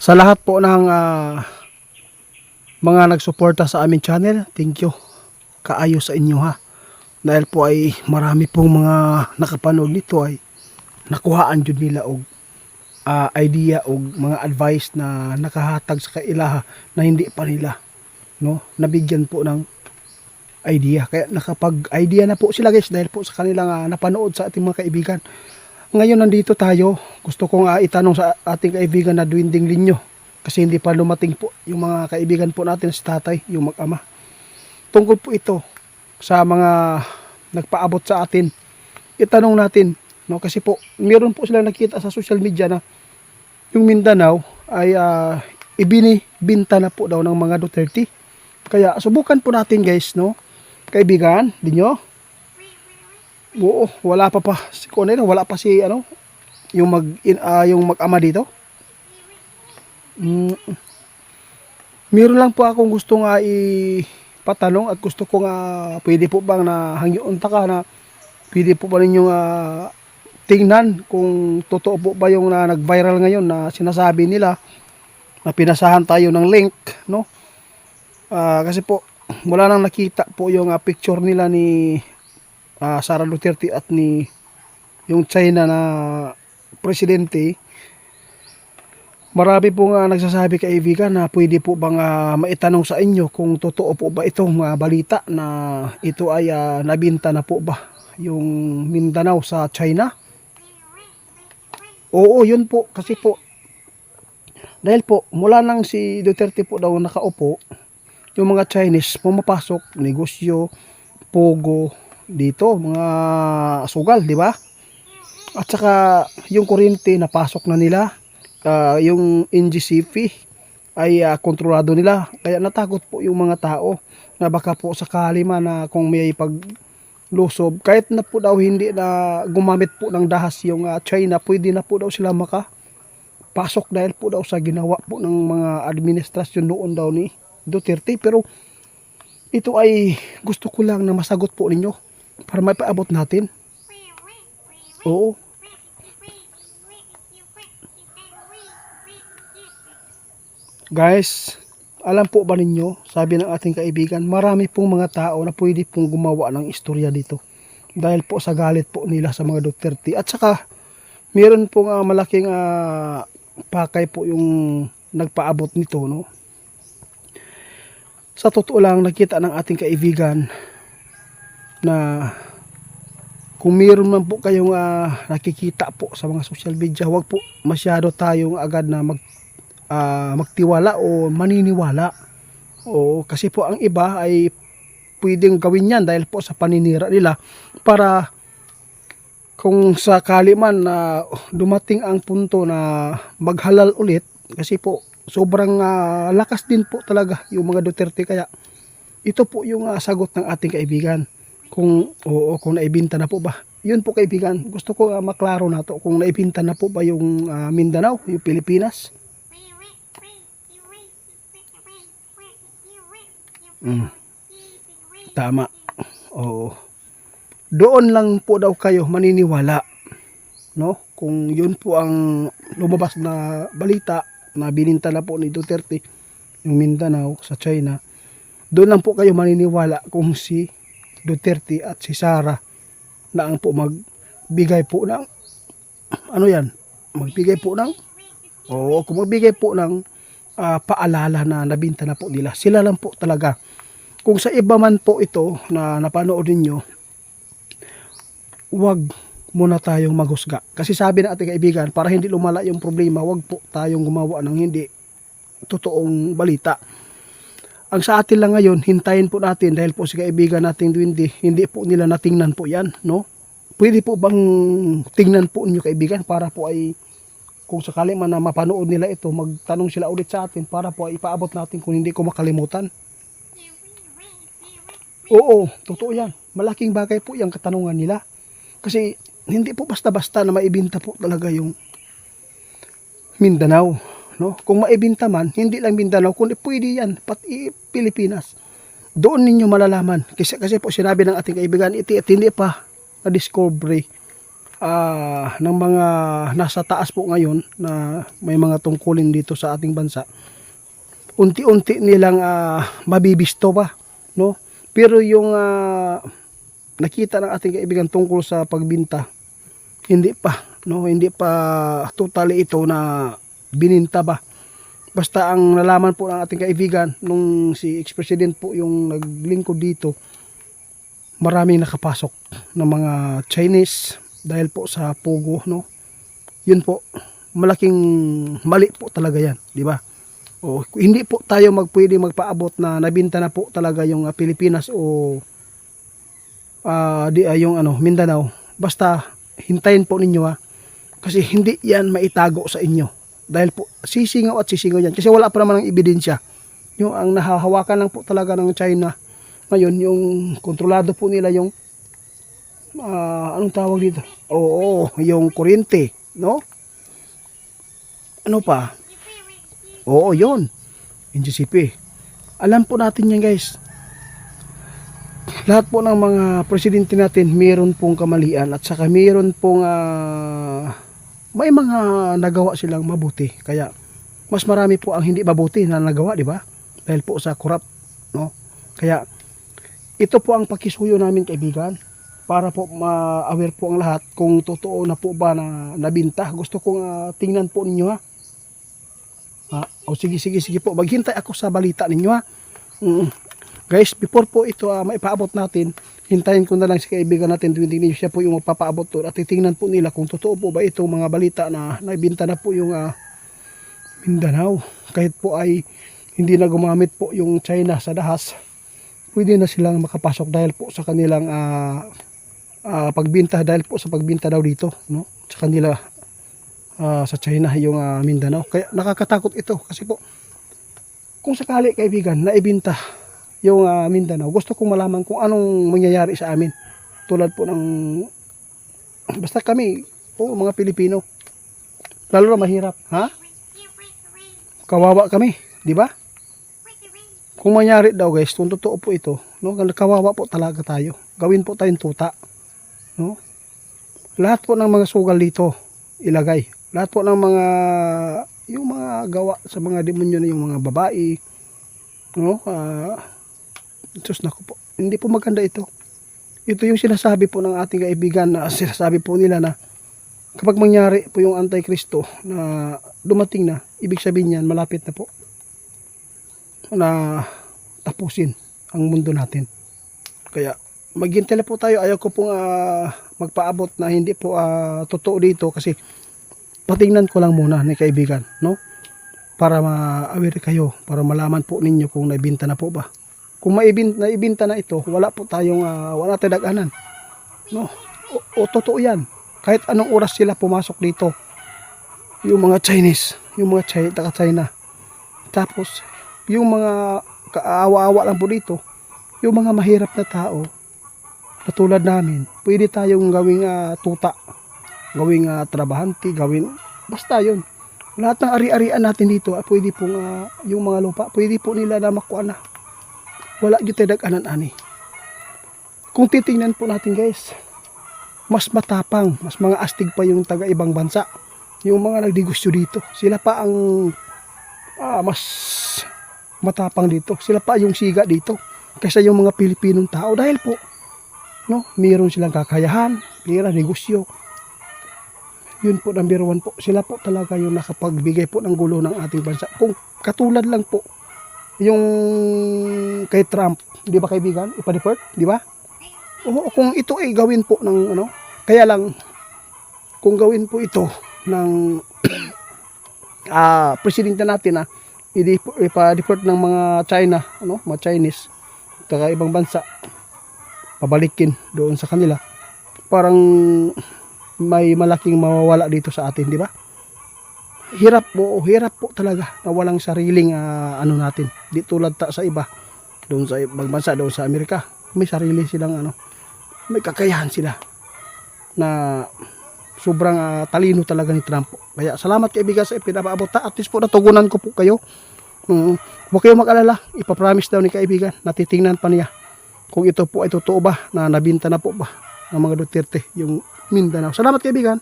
Sa lahat po ng mga nagsuporta sa aming channel, thank you. Kaayo sa inyo ha. Dahil po ay marami pong mga nakapanood nito ay nakuhaan jud nila og idea o mga advice na nakahatag sa kailaha na hindi pa nila nabigyan po ng idea. Kaya nakapag-idea na po sila guys dahil po sa kanilang napanood sa ating mga kaibigan. Ngayon nandito tayo. Gusto kong itanong sa ating kaibigan na Dwinding Linyo. Kasi hindi pa lumating po yung mga kaibigan po natin sa tatay, yung mag-ama. Tungkol po ito sa mga nagpaabot sa atin. Itanong natin, kasi po, meron po silang nakita sa social media na yung Mindanao ay ibinibinta na po daw ng mga Duterte. Kaya subukan po natin guys, kaibigan, dinyo. Oo, wala pa si Conner, wala pa si yung mag-ama dito. Meron lang po akong gusto nga ipatanong at gusto ko nga pwede po bang na hangyon ka na pwede po ba ninyong tingnan kung totoo po ba yung nag-viral ngayon na sinasabi nila na pinasahan tayo ng link, kasi po mula nang nakita po yung picture nila ni Sara Duterte at ni yung China na presidente. Marami po nga nagsasabi kaibigan na pwede po bang maitanong sa inyo kung totoo po ba itong balita na ito ay nabinta na po ba yung Mindanao sa China. Oo, yun po. Kasi po, dahil po, mula nang si Duterte po daw nakaupo, yung mga Chinese pumapasok, negosyo, pogo, dito, mga sugal, di ba? At saka, yung kuryente, napasok na nila. Yung NGCP ay kontrolado nila. Kaya natakot po yung mga tao na baka po sakali man na kung may paglusob, kahit na po daw hindi na gumamit po ng dahas yung China, pwede na po daw sila makapasok dahil po daw sa ginawa po ng mga administrasyon noon daw ni Duterte. Pero ito ay gusto ko lang na masagot po ninyo para may paabot natin. Oo. Guys, alam po ba ninyo, sabi ng ating kaibigan, marami pong mga tao na pwede pong gumawa ng istorya dito. Dahil po sa galit po nila sa mga Duterte. At saka, meron pong malaking pakay po yung nagpaabot nito, Sa totoo lang, nakita ng ating kaibigan na kung meron man po kayong nakikita po sa mga social media, huwag po masyado tayong agad na magtiwala o maniniwala. O kasi po ang iba ay pwedeng gawin yan dahil po sa paninira nila para kung sakali man na dumating ang punto na maghalal ulit, kasi po sobrang lakas din po talaga yung mga Duterte. Kaya ito po yung sagot ng ating kaibigan kung naibinta na po ba. Yun po kaibigan, gusto ko maklaro na to kung naibinta na po ba yung Mindanao, yung Pilipinas. Tama. Oo. Doon lang po daw kayo maniniwala, kung yun po ang lumabas na balita na bininta na po ni Duterte yung Mindanao sa China. Doon lang po kayo maniniwala kung si Duterte at si Sara na ang po magbigay po ng magbigay po ng kung magbigay po ng paalala na nabinta na po nila. Sila lang po talaga. Kung sa iba man po ito na napanood ninyo, wag muna tayong maghusga. Kasi sabi ng ating kaibigan, para hindi lumala yung problema, wag po tayong gumawa ng hindi totoong balita. Ang sa atin lang ngayon, hintayin po natin dahil po si kaibigan nating Dwindly, hindi po nila natingnan po yan, Pwede po bang tingnan po ninyo kaibigan para po ay kung sakali man na mapanood nila ito, magtanong sila ulit sa atin para po ay ipaabot natin kung hindi ko makalimutan. Oo, totoo yan. Malaking bagay po yung katanungan nila. Kasi hindi po basta-basta na maibinta po talaga yung Mindanao. Kung maibinta man, hindi lang Mindanao, kundi pwede yan, pati Pilipinas. Doon ninyo malalaman. Kasi po sinabi ng ating kaibigan, hindi pa na-discovery ng mga nasa taas po ngayon na may mga tungkulin dito sa ating bansa, unti-unti nilang mabibisto pa, no? Pero yung nakita ng ating kaibigan tungkol sa pagbinta, hindi pa, no? Hindi pa totally ito na bininta ba. Basta ang nalaman po ng ating kaibigan nung si ex-president po yung naglingkod dito, maraming nakapasok ng mga Chinese dahil po sa Pogo, no? Yun po, malaking mali po talaga yan, di ba? O hindi po tayo pwede magpaabot na nabinta na po talaga yung Pilipinas o yung Mindanao. Basta hintayin po ninyo kasi hindi yan maitago sa inyo. Dahil po sisingaw at sisingaw yan kasi wala pa naman ng ebidensya. Yung ang nahahawakan lang po talaga ng China ngayon, yung kontrolado po nila yung anong tawag dito? Oo, yung kuryente, no? Ano pa? Oo, yun. NGCP. Alam po natin yan, guys. Lahat po ng mga presidente natin, mayroon pong kamalian at saka mayroon pong may mga nagawa silang mabuti. Kaya mas marami po ang hindi mabuti na nagawa, di ba? Dahil po sa corrupt, no? Kaya ito po ang pakisuyo namin, kaibigan, para po ma-aware po ang lahat kung totoo na po ba na nabinta. Gusto kong tingnan po ninyo o sige po, maghintay ako sa balita ninyo Guys, before po ito maipaabot natin, hintayin ko na lang si kaibigan natin, tingnan siya po yung magpapaabot to at titingnan po nila kung totoo po ba itong mga balita na nabinta na po yung Mindanao. Kahit po ay hindi na gumamit po yung China sa dahas, pwede na silang makapasok dahil po sa kanilang pagbinta, dahil po sa pagbinta daw dito, no? Sa kanila sa China yung Mindanao. Kaya nakakatakot ito kasi po kung sakali, kaibigan, na ibinta yung Mindanao, gusto kong malaman kung anong mangyayari sa amin. Tulad po ng basta kami po mga Pilipino, lalo na mahirap, kawawa kami, di ba? Kung mangyari daw, guys, kung totoo po ito, no, kawawa po talaga tayo. Gawin po tayong tuta, no? Lahat po ng mga sugal dito ilagay. Lahat po ng mga yung mga gawa sa mga demonyo na yung mga babae, no? Diyos nako po, hindi po maganda ito. Ito yung sinasabi po ng ating kaibigan na sinasabi po nila na kapag mangyari po yung Antikristo na dumating na, ibig sabihin yan, malapit na po na tapusin ang mundo natin. Kaya maghintay po tayo. Ayaw ko pong magpaabot na hindi po totoo dito kasi patingnan ko lang muna ni kaibigan, no? Para ma-aware kayo, para malaman po ninyo kung naibinta na po ba. Kung naibinta na ito, wala po tayong wala tayong daganan, no? O totoo yan. Kahit anong oras sila pumasok dito, yung mga Chinese, yung mga China. Tapos yung mga kaawa-awa lang po dito, yung mga mahirap na tao na tulad namin, pwede tayong gawing tuta, gawing trabahante, gawing basta yun. Lahat ng ari-arian natin dito, pwede pong yung mga lupa, pwede po nila na makuha na. Wala yung tadag-anan ani. Kung titingnan po natin, guys, mas matapang, mas mga astig pa yung taga-ibang bansa. Yung mga nagdigusyo dito, sila pa ang mas matapang dito. Sila pa yung siga dito kaysa yung mga Pilipinong tao dahil po, no, mayroon silang kakayahan, pera, negosyo. Yun po, number one po. Sila po talaga yung nakapagbigay po ng gulo ng ating bansa. Kung katulad lang po yung kay Trump, di ba, kaibigan? Ipa-deport, di ba? O kung ito ay gawin po ng kaya lang kung gawin po ito ng presidente natin ipa-deport ng mga China, mga Chinese, taga ibang bansa, pabalikin doon sa kanila, parang may malaking mawawala dito sa atin, di ba? Hirap po talaga na walang sariling natin. Di tulad sa iba, doon sa ibang bansa, doon sa Amerika, may sarili silang may kakayahan sila na sobrang talino talaga ni Trump. Kaya salamat kaibigan sa pinapaabot. At least po natugunan ko po kayo. Huwag kayong mag-alala. Ipapromise daw ni kaibigan. Natitingnan pa niya kung ito po ay totoo ba na nabinta na po ba ng mga Duterte yung Mindanao. Salamat kaibigan.